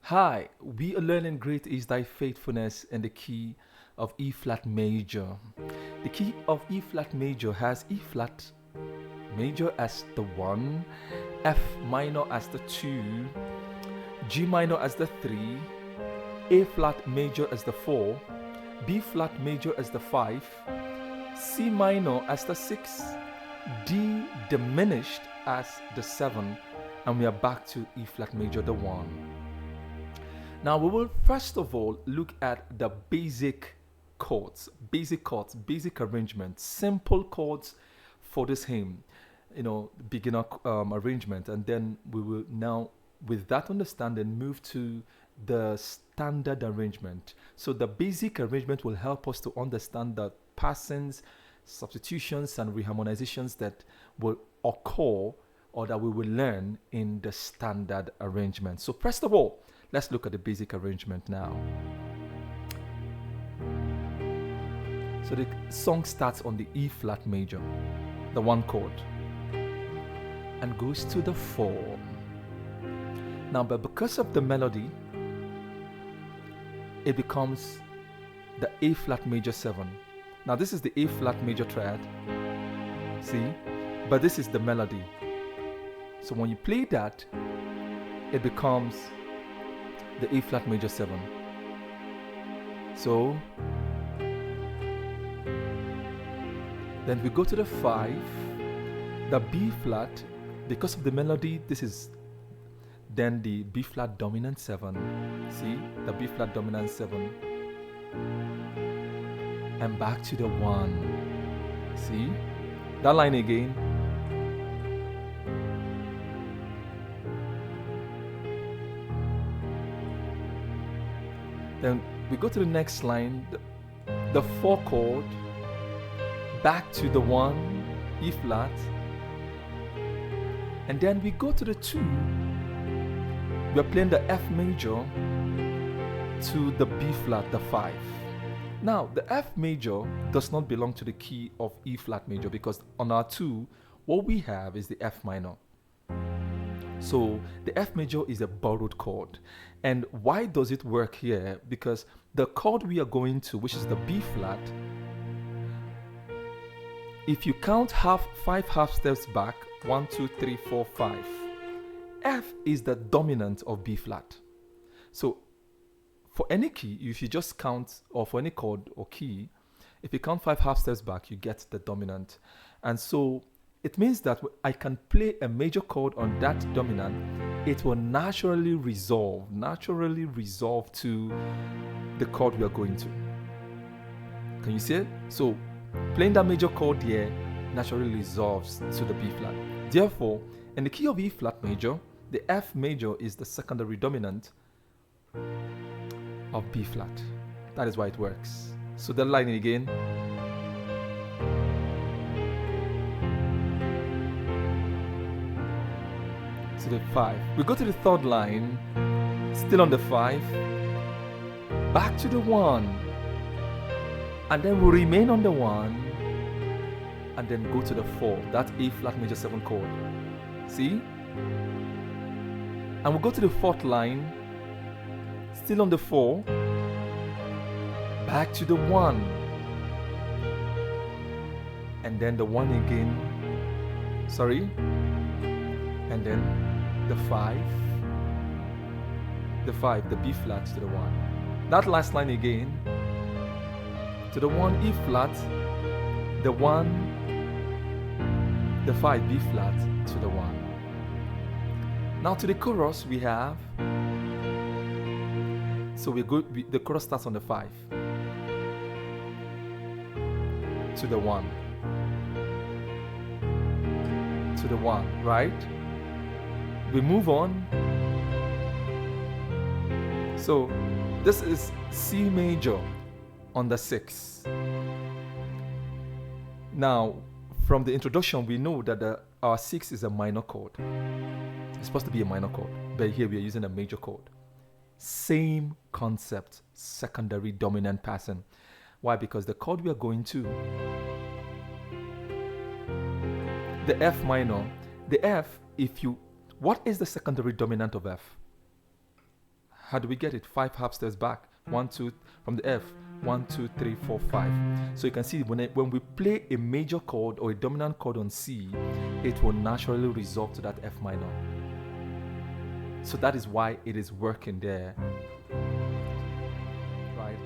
Hi, we are learning Great is Thy Faithfulness in the key of E flat major. The key of E flat major has E flat major as the 1, F minor as the 2, G minor as the 3, A flat major as the 4, B flat major as the 5, C minor as the 6, D diminished as the 7, and we are back to E flat major, the 1. Now we will first of all look at the basic chords, basic arrangement, simple chords for this hymn, beginner arrangement, and then we will now, with that understanding, move to the standard arrangement. So the basic arrangement will help us to understand the passings, substitutions, and reharmonizations that will occur or that we will learn in the standard arrangement. So first of all, let's look at the basic arrangement now. So the song starts on the E flat major, the 1 chord, and goes to the 4. Now, but because of the melody, it becomes the A flat major 7. Now, this is the A flat major triad, see? But this is the melody. So when you play that, it becomes the A flat major 7. So then we go to the 5, the B flat, because of the melody, this is then the B flat dominant 7. See, the B flat dominant 7, and back to the 1. See that line again. Then we go to the next line, the 4 chord, back to the 1, E flat, and then we go to the 2. We are playing the F major to the B flat, the 5. Now, the F major does not belong to the key of E flat major because on our 2, what we have is the F minor. So the F major is a borrowed chord. And why does it work here? Because the chord we are going to, which is the B flat, if you count 5 half steps back, 1, 2, 3, 4, 5, F is the dominant of B flat. So for any key, if you just count, or for any chord or key, if you count 5 half steps back, you get the dominant. And so it means that I can play a major chord on that dominant. It will naturally resolve to the chord we are going to. Can you see it? So playing that major chord here naturally resolves to the B flat. Therefore, in the key of E flat major, the F major is the secondary dominant of B flat. That is why it works. So the line again. To the 5. We go to the 3rd line, still on the 5, back to the 1, and then we remain on the 1, and then go to the 4, that A flat major 7 chord. See? And we go to the 4th line, still on the 4, back to the 1, and then the 1 again, and then the 5, the B flat to the 1. That last line again, to the 1 E flat, the 1, the 5 B flat to the 1. Now to the chorus we have, so the chorus starts on the 5, to the 1, to the 1, right? We move on. So this is C major on the 6. Now, from the introduction, we know that our 6 is a minor chord. It's supposed to be a minor chord, but here we are using a major chord. Same concept, secondary dominant passing. Why? Because the chord we are going to, the F minor, the F, what is the secondary dominant of F? How do we get it? 5 half steps back. 1, 2, from the F. 1, 2, 3, 4, 5. So you can see when we play a major chord or a dominant chord on C, it will naturally resolve to that F minor. So that is why it is working there. Right?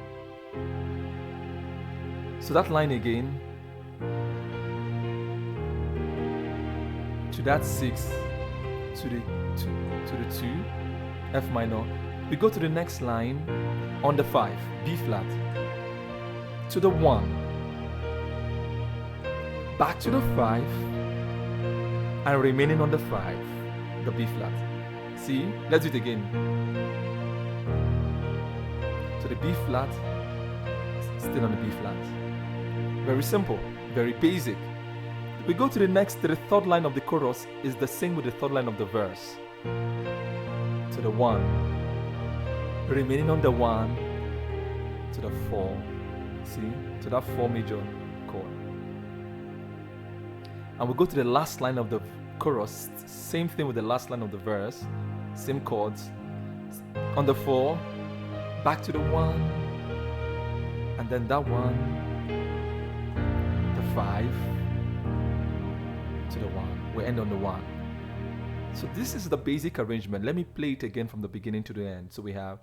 So that line again, to that 6, to the 2, F minor. We go to the next line on the 5, B flat, to the 1, back to the 5, and remaining on the 5, the B flat. See, let's do it again. To the B flat, still on the B flat. Very simple, very basic. We go to the third line of the chorus is the same with the third line of the verse. To the 1, remaining on the 1, to the 4, see, to that 4 major chord. And we go to the last line of the chorus, same thing with the last line of the verse, same chords. On the 4, back to the 1, and then that 1, the 5, to the 1. We end on the 1. So this is the basic arrangement. Let me play it again from the beginning to the end. So we have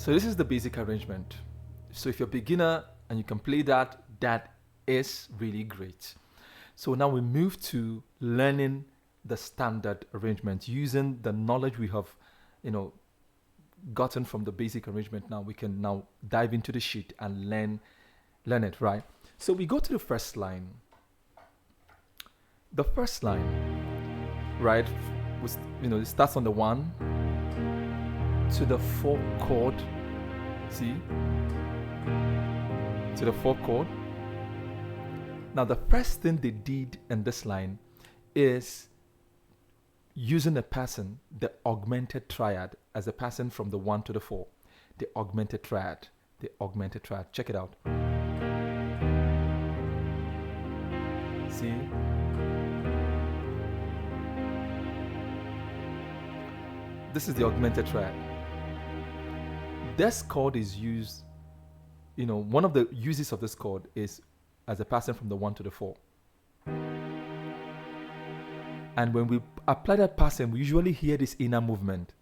So this is the basic arrangement. So if you're a beginner and you can play that, that is really great. So now we move to learning the standard arrangement using the knowledge we have, gotten from the basic arrangement. Now we can now dive into the sheet and learn it, right? So we go to the first line. The first line, right, was, it starts on the 1 to the 4 chord, see, to the 4 chord. Now the first thing they did in this line is using a pattern, the augmented triad, as a pattern from the 1 to the 4. The augmented triad. Check it out. See? This is the augmented triad. This chord is used, one of the uses of this chord is as a pattern from the 1 to the 4. And when we apply that pattern, we usually hear this inner movement.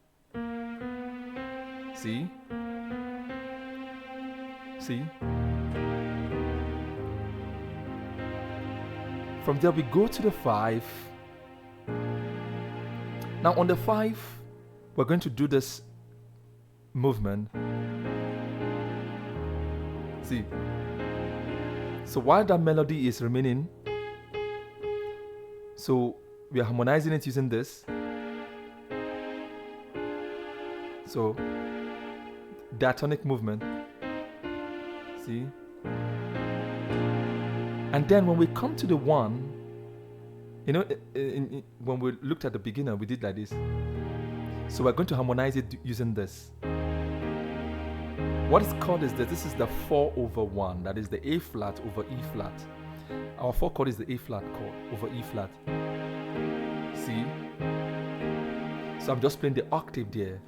See? From there we go to the 5. Now on the 5, we're going to do this movement. See? So while that melody is remaining, so we are harmonizing it using this. So diatonic movement. See? And then when we come to the 1, when we looked at the beginner, we did like this. So we're going to harmonize it using this. What is called is that this is the 4/1. That is the A flat over E flat. Our 4 chord is the A flat chord over E flat. See? So I'm just playing the octave there.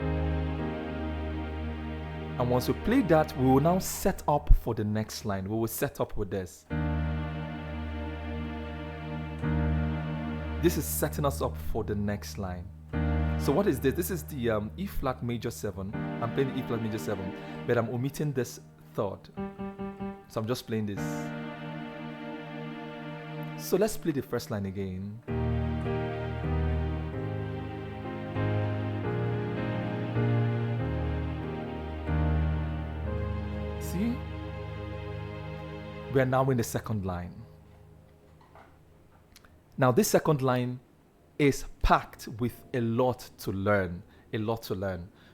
And once we play that, we will now set up for the next line. We will set up with this. This is setting us up for the next line. So what is this? This is the E flat major 7. I'm playing the E flat major 7, but I'm omitting this third. So I'm just playing this. So let's play the first line again. See? We are now in the second line. Now this second line is packed with a lot to learn.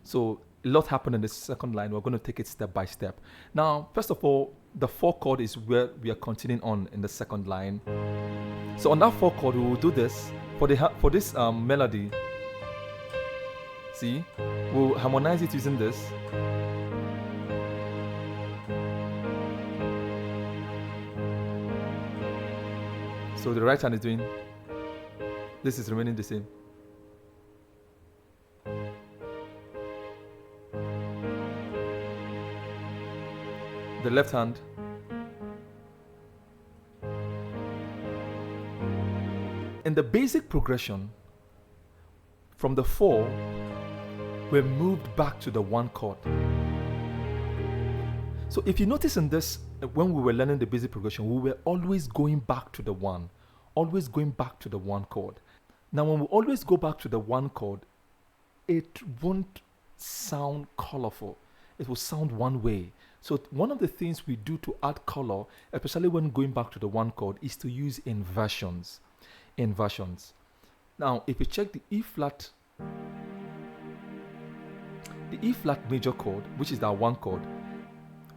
So a lot happened in the second line. We're going to take it step by step. Now, first of all, the 4 chord is where we are continuing on in the second line. So on that 4 chord, we will do this for this melody. See, we'll harmonize it using this. So the right hand is doing. This is remaining the same. The left hand. In the basic progression, from the 4, we moved back to the 1 chord. So if you notice in this, when we were learning the basic progression, we were always going back to the 1. Always going back to the 1 chord. Now when we always go back to the 1 chord, it won't sound colorful. It will sound one way. So one of the things we do to add color, especially when going back to the 1 chord, is to use inversions. Now if you check the E flat major chord, which is that 1 chord,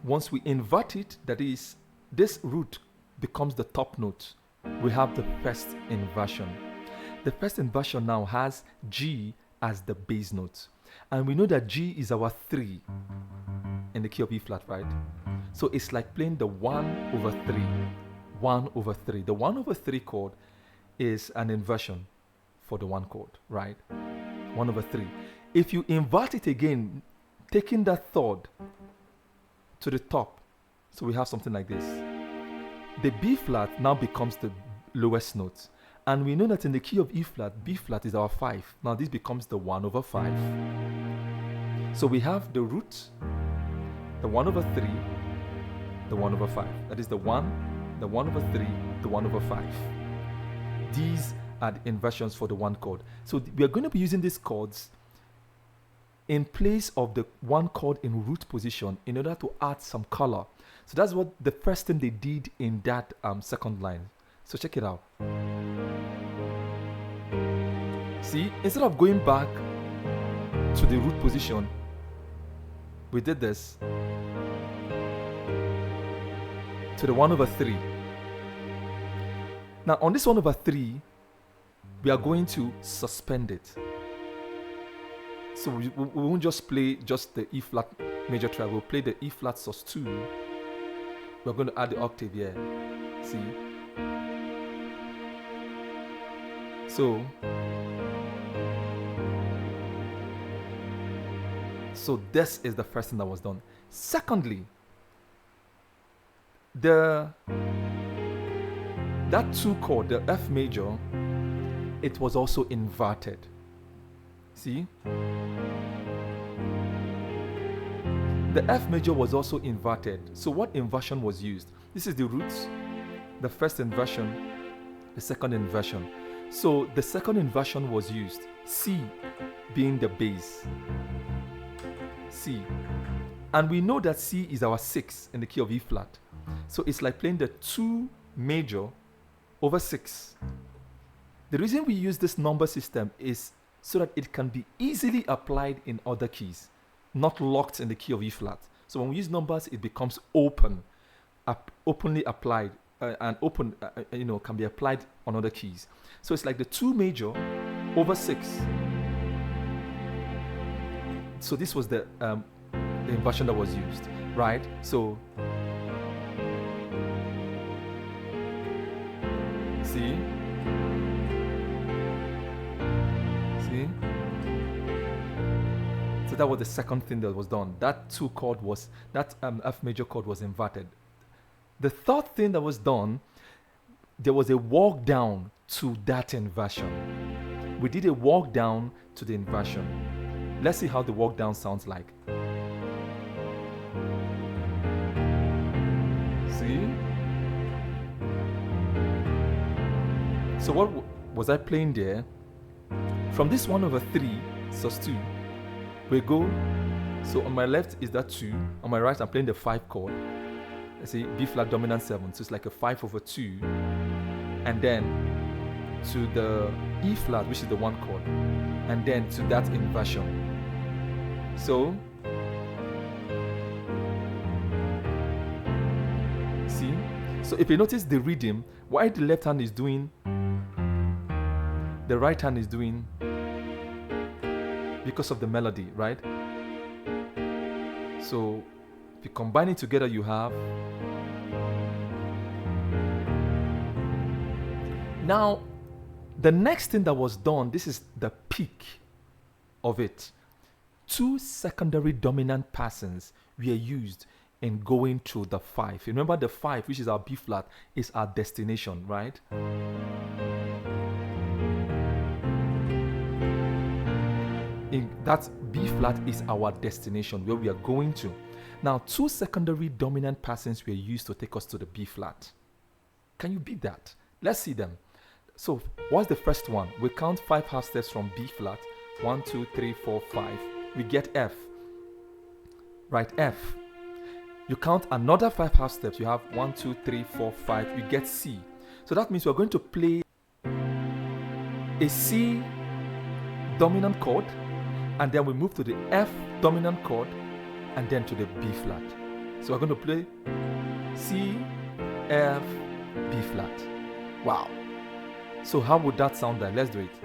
once we invert it, that is, this root becomes the top note. We have the first inversion. The first inversion now has G as the bass note. And we know that G is our 3 in the key of E flat, right? So it's like playing the 1 over 3. 1 over 3. The 1 over 3 chord is an inversion for the 1 chord, right? 1 over 3. If you invert it again, taking that third to the top, so we have something like this. The B flat now becomes the lowest note. And we know that in the key of E flat, B flat is our 5. Now this becomes the 1 over 5. So we have the root, the 1 over 3, the 1 over 5. That is the 1, the 1 over 3, the 1 over 5. These are the inversions for the 1 chord. So we are going to be using these chords in place of the 1 chord in root position in order to add some color. So that's what the first thing they did in that second line. So check it out. See, instead of going back to the root position, we did this to the 1 over 3. Now on this 1 over 3, we are going to suspend it. So we won't just play just the E flat major triad. We'll play the E flat sus2. We're going to add the octave here. See? So this is the first thing that was done. Secondly, that 2 chord, the F major, it was also inverted. See? The F major was also inverted. So what inversion was used? This is the roots, the first inversion, the second inversion. So the second inversion was used, C being the bass. C. And we know that C is our 6 in the key of E flat. So it's like playing the 2 major over 6. The reason we use this number system is so that it can be easily applied in other keys, not locked in the key of E flat. So when we use numbers, it becomes openly applied, and can be applied on other keys. So it's like the 2 major over 6. So this was the inversion that was used, right? So see. So that was the second thing that was done. That 2 chord was, that F major chord was inverted. The third thing that was done, there was a walk down to that inversion. we did a walk down to the inversion. Let's see how the walk down sounds like. See? So what was I playing there? From this 1/3 sus2, we go. So on my left is that 2. On my right, I'm playing the 5 chord. Let's see, B flat dominant 7. So it's like a 5/2. And then to the E flat, which is the 1 chord. And then to that inversion. So, see? So if you notice the rhythm, what the left hand is doing, the right hand is doing because of the melody, right? So if you combine it together, you have. Now, the next thing that was done, this is the peak of it. 2 secondary dominant patterns were used in going to the 5. Remember the 5, which is our B flat, is our destination, right? That B flat is our destination, where we are going to. Now, 2 secondary dominant patterns were used to take us to the B flat. Can you beat that? Let's see them. So, what's the first one? We count 5 half steps from B flat. 1, 2, 3, 4, 5. We get F. Right, F. You count another 5 half steps. You have 1, 2, 3, 4, 5. You get C. So that means we're going to play a C dominant chord, and then we move to the F dominant chord, and then to the B flat. So we're going to play C, F, B flat. Wow. So how would that sound then? Let's do it.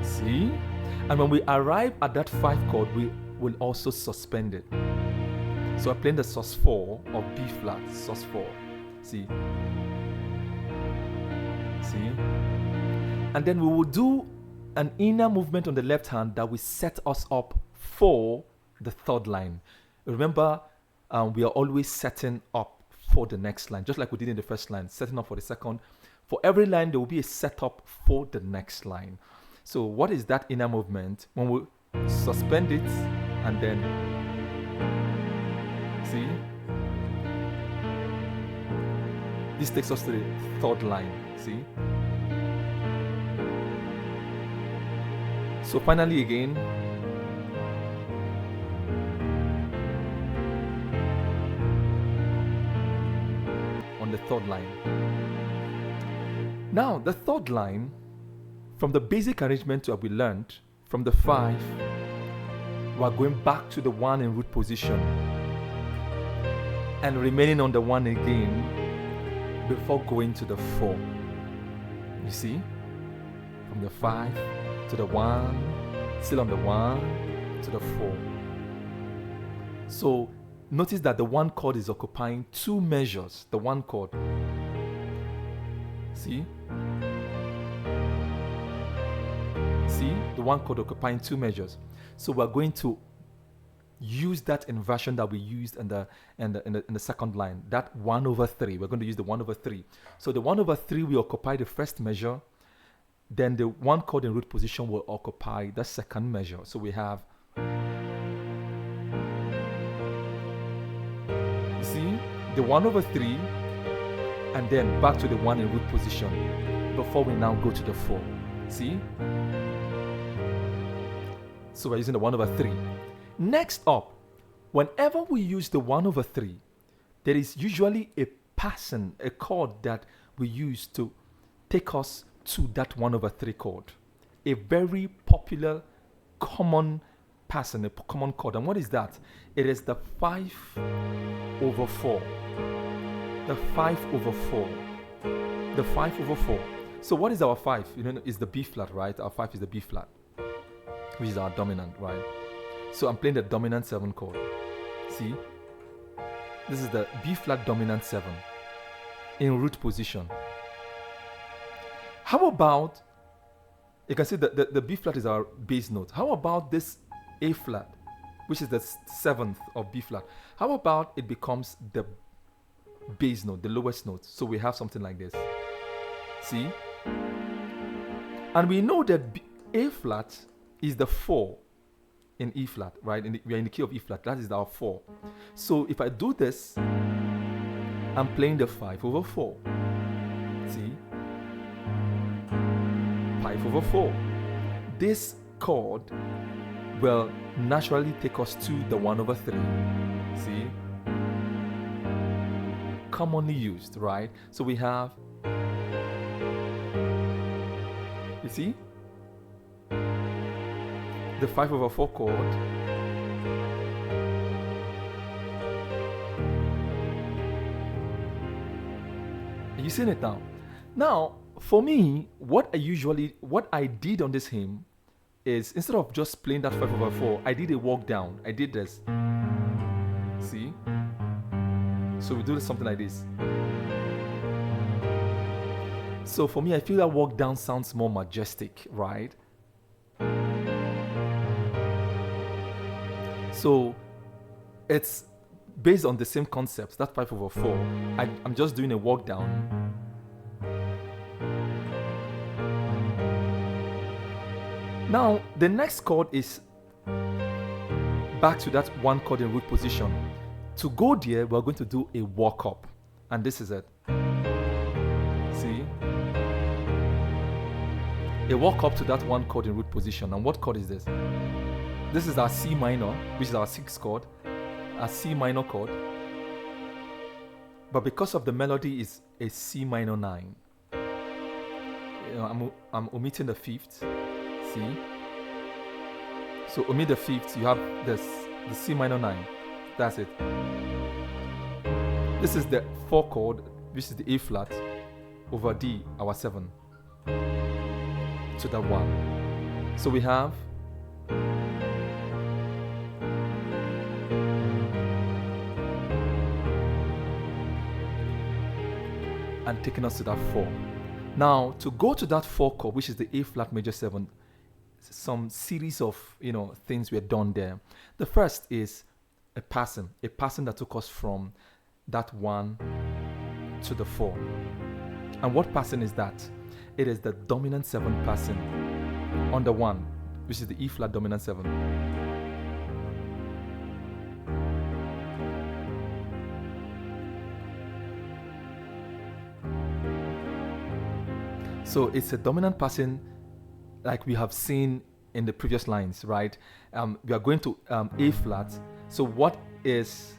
See? And when we arrive at that 5 chord, we will also suspend it. So I'm playing the sus4 of B flat, sus4. See? See? And then we will do an inner movement on the left hand that will set us up for the third line. Remember, we are always setting up for the next line, just like we did in the first line, setting up for the second. For every line, there will be a setup for the next line. So what is that inner movement? When we suspend it and then, see? This takes us to the third line, see? So finally again, on the third line. Now the third line, from the basic arrangement that we learned, from the 5, we're going back to the 1 in root position and remaining on the 1 again before going to the 4. You see? From the 5 to the 1, still on the 1 to the 4. So notice that the 1 chord is occupying 2 measures. The 1 chord. See? See? The 1 chord occupying 2 measures. So we're going to use that inversion that we used in the second line. That 1/3. We're going to use the 1/3. So the 1/3 will occupy the first measure. Then the 1 chord in root position will occupy the second measure. So we have, see, the 1/3, and then back to the 1 in root position before we now go to the 4. See? So we're using the 1/3. Next up, whenever we use the 1/3, there is usually a pattern, a chord that we use to take us to that 1/3 chord. A very popular, common pattern, a common chord. And what is that? It is the 5/4. The 5/4. The 5/4. So what is our 5? You know, it's the B flat, right? Our 5 is the B flat, which is our dominant, right? So I'm playing the dominant 7 chord. See? This is the B flat dominant 7 in root position. How about, you can see that the B flat is our bass note. How about this A flat, which is the 7th of B flat? How about it becomes the bass note, the lowest note. So we have something like this. See? And we know that A flat is the 4 in E flat, right? We are in the key of E flat. That is our 4. So if I do this, I'm playing the 5/4. See? 5/4. This chord will naturally take us to the 1/3. See? Commonly used, right? So we have, you see, the 5/4 chord. Are you seeing it now? Now, for me, what I did on this hymn is, instead of just playing that 5/4, I did a walk down. I did this. See? So we do something like this. So for me, I feel that walk down sounds more majestic, right? So it's based on the same concepts, that 5/4. I'm just doing a walk down. Now, the next chord is back to that 1 chord in root position. To go there, we're going to do a walk up. And this is it. See? A walk up to that 1 chord in root position. And what chord is this? This is our C minor, which is our 6th chord. A C minor chord. But because of the melody is a C minor 9. I'm omitting the 5th. See? So omit the 5th, you have the C minor 9. That's it. This is the 4 chord, which is the A flat, over D, our 7, to the 1. So we have and taking us to that 4. Now, to go to that 4 chord, which is the A flat major 7, some series of things were done there. The first is a passing that took us from that 1 to the 4. And what passing is that? It is the dominant 7 passing on the 1, which is the E flat dominant 7. So it's a dominant passing, like we have seen in the previous lines, right? We are going to A flat. So what is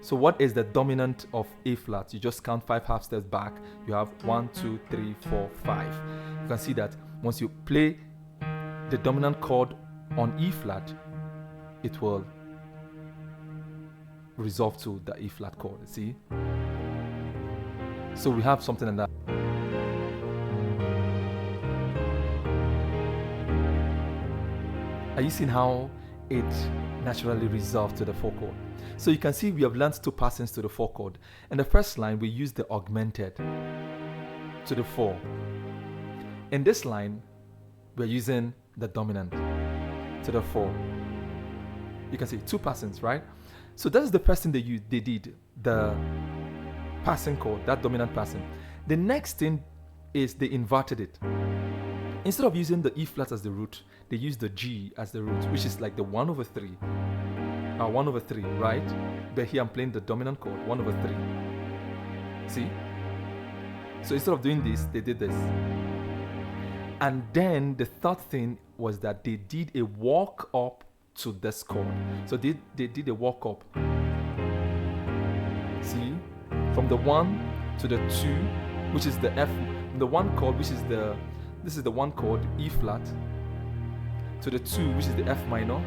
the dominant of A flat? You just count 5 half steps back. You have 1, 2, 3, 4, 5. You can see that once you play the dominant chord on E flat, it will resolve to the E flat chord. See? So we have something like that. Are you seeing how it naturally resolved to the 4 chord? So you can see we have learned 2 passings to the 4 chord. In the first line, we use the augmented to the 4. In this line, we're using the dominant to the 4. You can see 2 passings, right? So that is the first thing they did, the passing chord, that dominant passing. The next thing is they inverted it. Instead of using the E flat as the root, they use the G as the root, which is like the 1/3. 1/3, right? But here I'm playing the dominant chord, 1/3. See? So instead of doing this, they did this. And then the third thing was that they did a walk up to this chord. So they did a walk up. See? From the 1 to the 2, which is the F, the 1 chord, which is this is the 1 chord, E flat, to the 2, which is the F minor,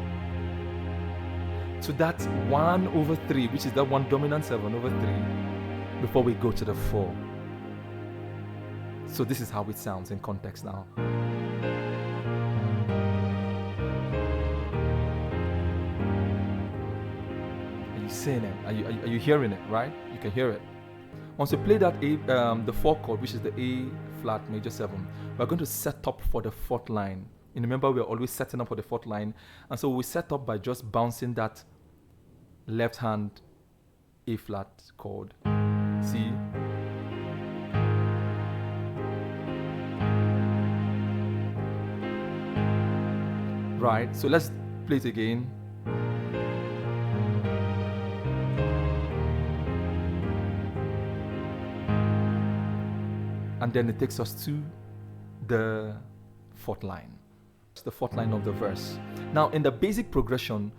to that 1/3, which is that 1 dominant 7/3, before we go to the 4. So this is how it sounds in context now. Are you seeing it? Are you hearing it, right? You can hear it. Once you play that the 4 chord, which is the A flat major 7, we're going to set up for the 4th line. And remember, we're always setting up for the 4th line. And so we set up by just bouncing that left hand A flat chord. See? Right, so let's play it again. And then it takes us to the fourth line. It's the fourth line of the verse. Now, in the basic progression,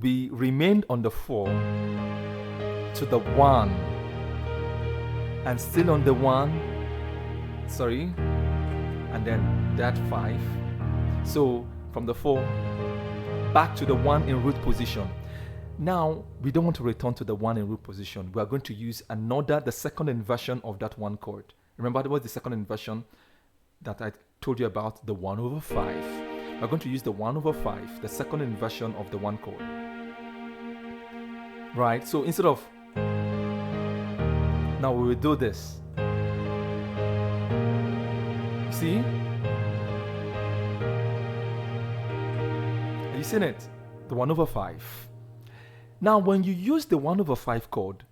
we remained on the 4 to the 1, and still on the 1, sorry, and then that 5. So from the 4 back to the 1 in root position. Now we don't want to return to the 1 in root position. We are going to use the second inversion of that 1 chord. Remember, there was the second inversion that I told you about, the 1/5. We're going to use the 1/5, the second inversion of the 1 chord. Right, so instead of, now we will do this. See? Are you seeing it? The 1/5. Now, when you use the 1/5 chord,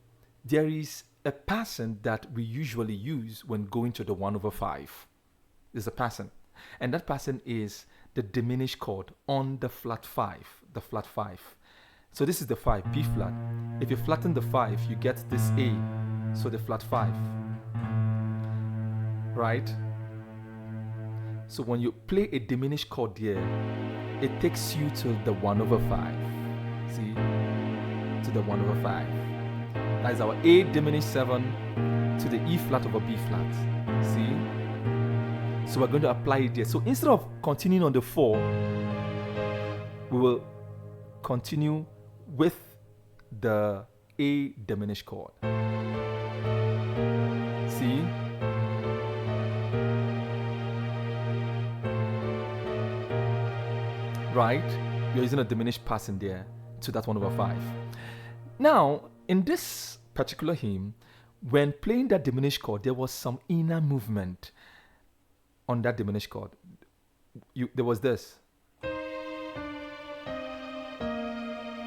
there is a pattern that we usually use when going to the 1/5. There's a pattern, and that pattern is the diminished chord on the flat 5, the flat 5. So this is the 5, B flat. If you flatten the 5, you get this A, so the flat 5. Right? So when you play a diminished chord here, it takes you to the 1/5. See? To the 1/5. That is our A diminished 7 to the E flat over B flat. See? So we're going to apply it there. So instead of continuing on the 4, we will continue with the A diminished chord. See? Right? You're using a diminished pattern there to that 1/5. Now, in this particular hymn, when playing that diminished chord, there was some inner movement on that diminished chord. There was this.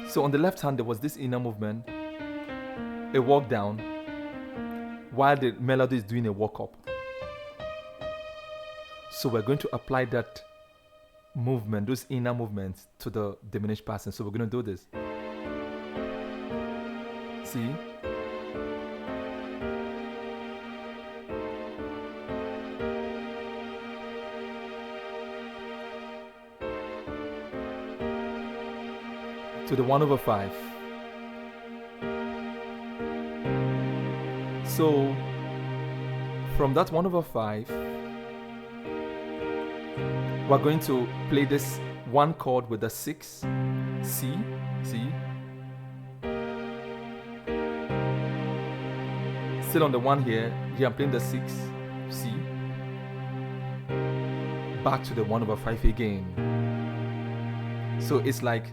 So on the left hand, there was this inner movement, a walk down, while the melody is doing a walk up. So we're going to apply that movement, those inner movements, to the diminished pattern. So we're going to do this. See? To the 1/5. So from that 1/5, we're going to play this 1 chord with the 6, C, still on the 1 here. Here I'm playing the 6, C, back to the 1/5 again. So it's like,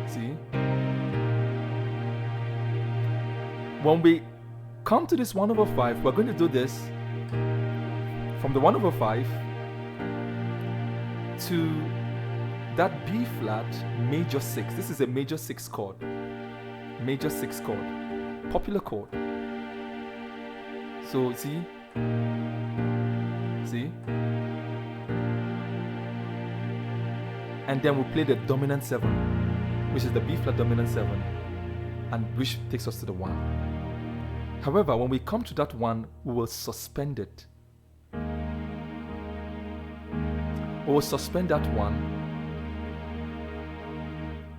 see? When we come to this 1/5, we're going to do this from the 1/5 to that B flat major 6. This is a major 6 chord. Major 6 chord. Popular chord. So see? See? And then we play the dominant 7, which is the B flat dominant 7, and which takes us to the 1. However, when we come to that 1, we will suspend it. We will suspend that 1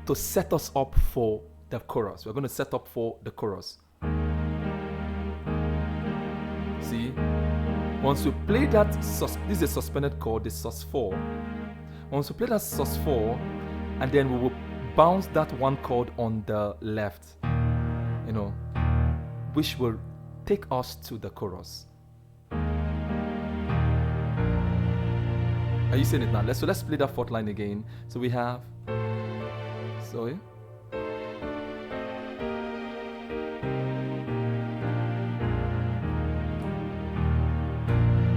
to set us up for the chorus. We're going to set up for the chorus. See? Once we play that, this is a suspended chord, the sus4. Once we play that sus4, and then we will bounce that 1 chord on the left, which will take us to the chorus. Are you seeing it now? Let's play that 4th line again. So we have, sorry.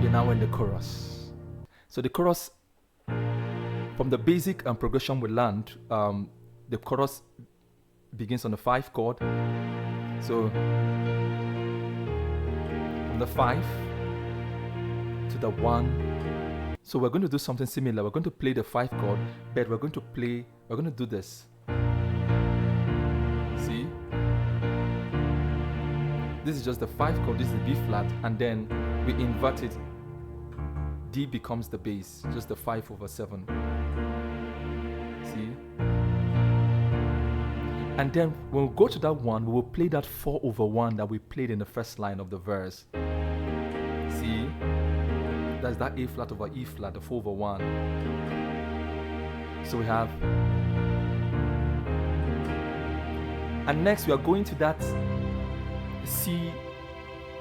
You're now in the chorus. So the chorus, from the basic and progression we learned, the chorus begins on the 5 chord. So from the 5 to the 1. So we're going to do something similar. We're going to play the 5 chord, but we're going to do this. See? This is just the 5 chord, this is the B flat, and then we invert it. D becomes the bass, just the 5/7. See? And then when we go to that one, we will play that 4/1 that we played in the first line of the verse. See? That's that A flat over E flat, the 4/1. So we have. And next we are going to that C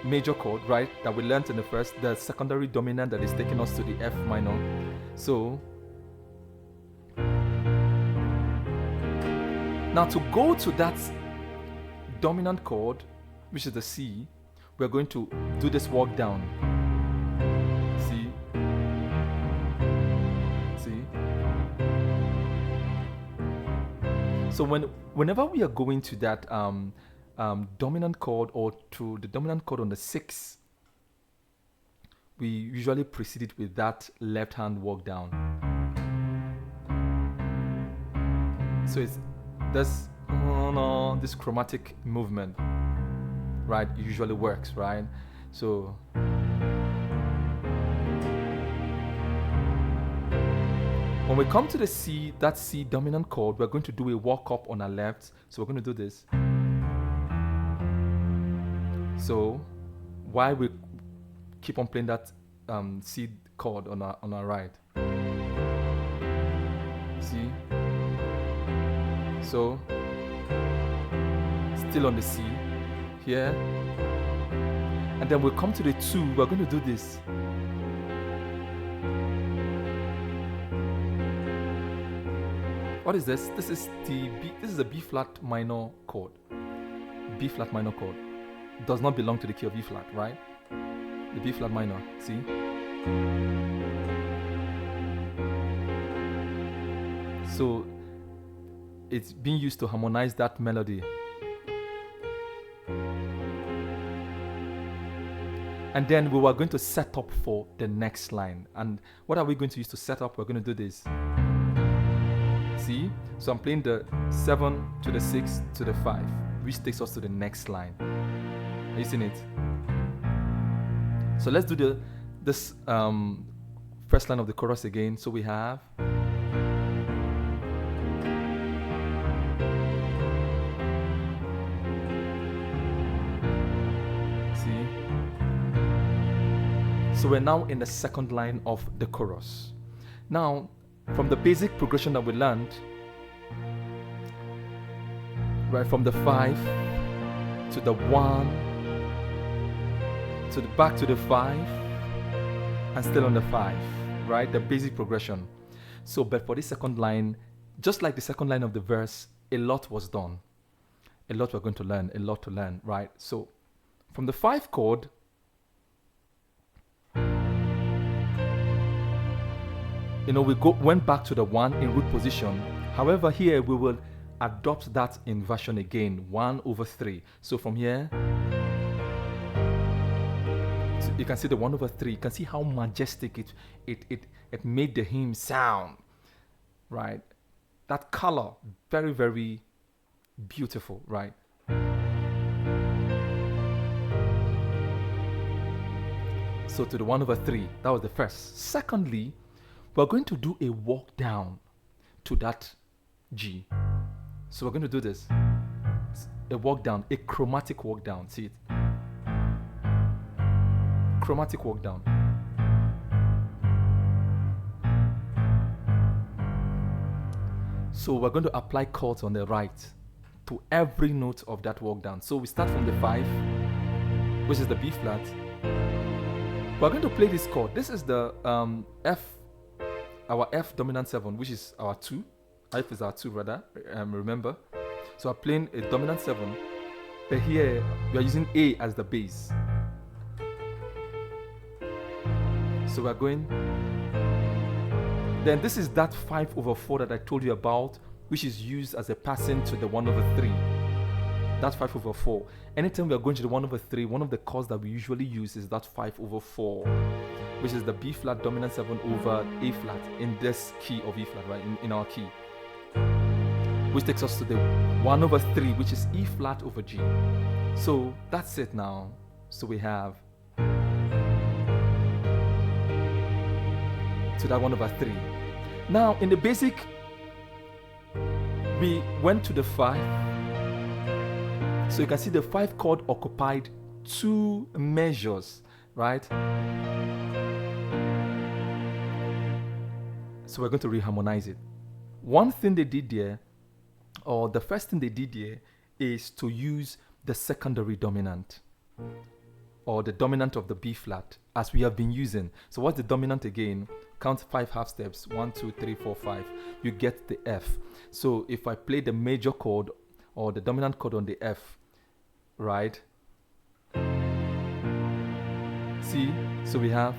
major chord, right, that we learned in the first, the secondary dominant that is taking us to the F minor. So now to go to that dominant chord, which is the C, we're going to do this walk down. See? So whenever we are going to that dominant chord or to the dominant chord on the 6, we usually precede it with that left hand walk down. So it's this chromatic movement, right? It usually works, right? So when we come to the C, that C dominant chord, we're going to do a walk up on our left. So we're going to do this. So while we keep on playing that C chord on our right. See? So still on the C here. And then we'll come to the 2, we're going to do this. What is this? This is the B. This is a B flat minor chord. B flat minor chord does not belong to the key of E flat, right? The B flat minor. See? So it's being used to harmonize that melody. And then we were going to set up for the next line. And what are we going to use to set up? We're going to do this. See? So I'm playing the 7 to the 6 to the 5, which takes us to the next line. Are you seeing it? So let's do this first line of the chorus again. So we have. See? So we're now in the second line of the chorus. Now, from the basic progression that we learned, right from the 5 to the 1 to the back to the 5 and still on the 5, right? The basic progression. So, but for this second line, just like the second line of the verse, a lot was done. A lot we're going to learn, a lot to learn, right? So, from the 5 chord, we went back to the 1 in root position. However, here we will adopt that inversion again, 1/3. So from here, so you can see the 1/3. You can see how majestic it made the hymn sound, right? That color, very, very beautiful, right? So to the 1/3, that was the first. Secondly, we're going to do a walk down to that G. So we're going to do this. A walk down, a chromatic walk down. See it? Chromatic walk down. So we're going to apply chords on the right to every note of that walk down. So we start from the 5, which is the B flat. We're going to play this chord. This is the F, our F dominant 7, which is our 2. F is our 2, rather. Remember. So we're playing a dominant 7, but here we are using A as the bass. So we're going. Then this is that 5/4 that I told you about, which is used as a passing to the 1/3. That's 5/4. Anytime we are going to the 1/3, one of the chords that we usually use is that 5/4, which is the B flat dominant 7 over A flat in this key of E flat, right? In our key, which takes us to the 1/3, which is E flat over G. So that's it now. So we have to that 1/3. Now in the basic, we went to the 5. So you can see the 5 chord occupied 2 measures, right? So we're going to reharmonize it. One thing they did there, or the first thing they did there, is to use the secondary dominant, or the dominant of the B flat, as we have been using. So what's the dominant again? Count 5 half steps. 1, 2, 3, 4, 5. You get the F. So if I play the major chord or the dominant chord on the F, right? See? So we have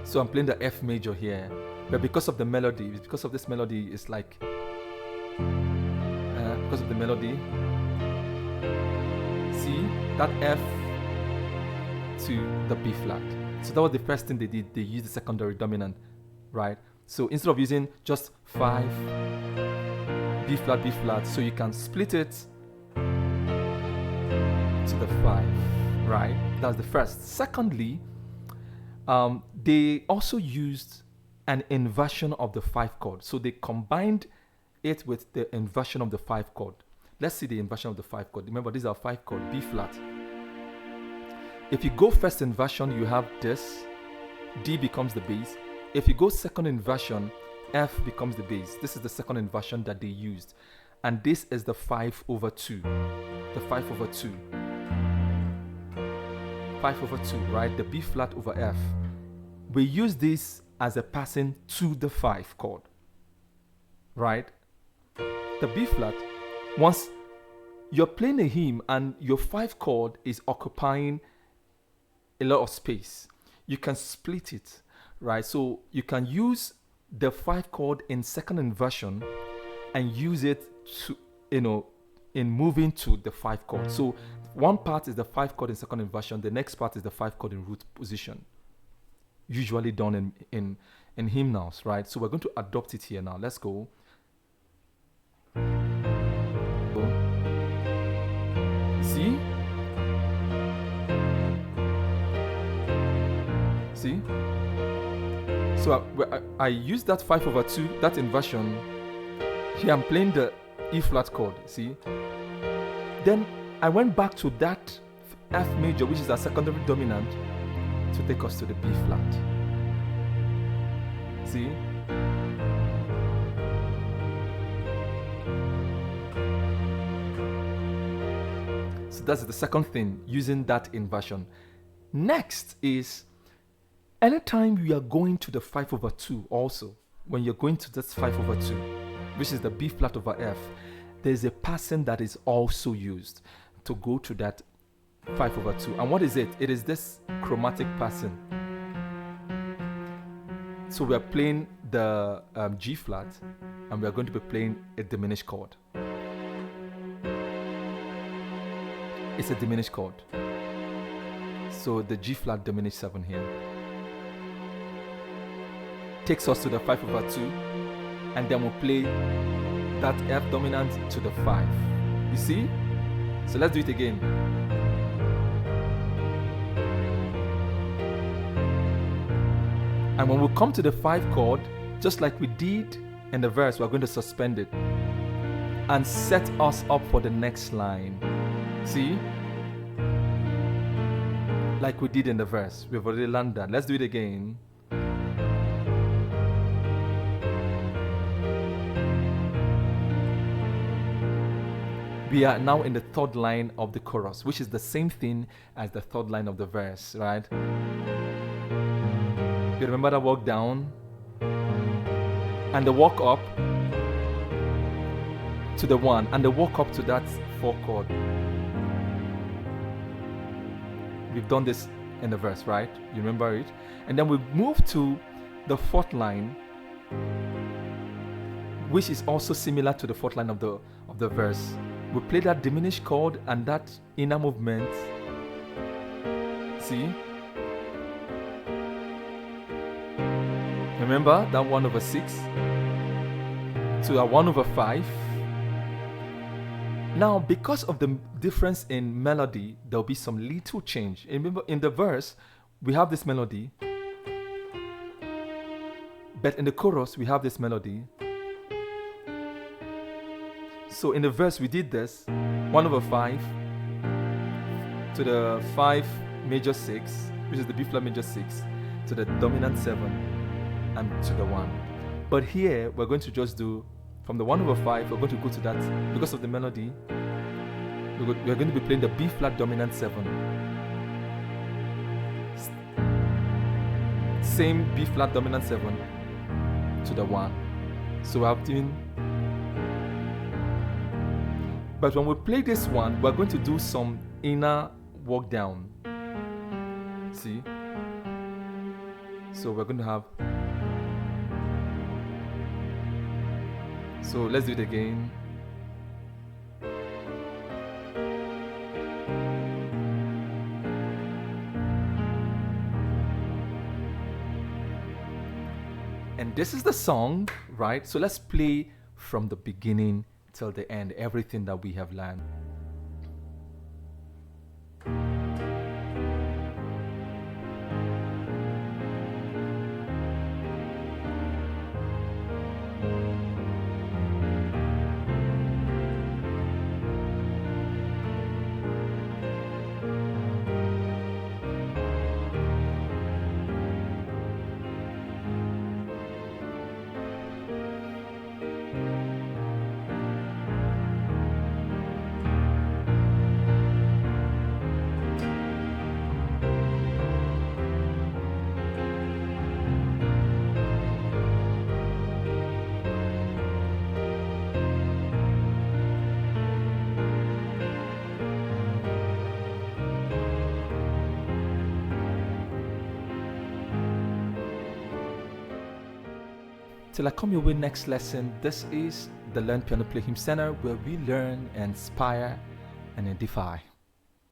so I'm playing the F major here, but because of the melody, because of this melody, it's like because of the melody. See that F to the B flat. So that was the first thing they did. They used the secondary dominant, right? So instead of using just 5 B flat, so you can split it to the 5, right? That's the first. Secondly, they also used an inversion of the 5 chord. So they combined it with the inversion of the 5 chord. Let's see the inversion of the 5 chord. Remember, these are 5 chord, B flat. If you go first inversion, you have this. D becomes the bass. If you go second inversion, F becomes the bass. This is the second inversion that they used. And this is the 5/2. The 5/2. 5/2, right? The B flat over F. We use this as a passing to the 5 chord, right? The B flat, once you're playing a hymn and your 5 chord is occupying a lot of space, you can split it, right? So you can use the 5 chord in second inversion and use it to, in moving to the 5 chord. So one part is the 5 chord in second inversion, the next part is the 5 chord in root position, usually done in hymnals, right? So we're going to adopt it here now. Let's go. See? See? So I use that 5/2, that inversion. Here I'm playing the E flat chord, see? Then I went back to that F major, which is our secondary dominant, to take us to the B flat. See? So that's the second thing, using that inversion. Next is, anytime you are going to the 5/2 also, when you're going to this 5/2, which is the B flat over F, there's a passing that is also used to go to that 5/2. And what is it? It is this chromatic passing. So we are playing the G flat, and we are going to be playing a diminished chord. It's a diminished chord. So the G flat diminished 7 here takes us to the 5/2, and then we'll play that F dominant to the 5. You see? So let's do it again. And when we come to the 5 chord, just like we did in the verse, we're going to suspend it and set us up for the next line. See? Like we did in the verse. We've already learned that. Let's do it again. We are now in the 3rd line of the chorus, which is the same thing as the 3rd line of the verse, right? You remember that walk down and the walk up to the 1 and the walk up to that 4 chord. We've done this in the verse, right? You remember it? And then we move to the fourth line, which is also similar to the fourth line of the verse. We play that diminished chord and that inner movement. See? Remember that 1/6 to a 1/5. Now, because of the difference in melody, there'll be some little change. Remember, in the verse, we have this melody, but in the chorus, we have this melody. So in the verse, we did this 1/5 to the 5 major 6, which is the B flat major 6, to the dominant 7, and to the 1. But here, we're going to just do from the 1/5, we're going to go to that because of the melody. We're going to be playing the B flat dominant 7. Same B flat dominant 7 to the 1. So we're doing. But when we play this one, we're going to do some inner walk down. See? So we're going to have. So let's do it again. And this is the song, right? So let's play from the beginning till the end, everything that we have learned. Till I come your way next lesson, this is the Learn Piano Play Hymn Center, where we learn, inspire, and edify.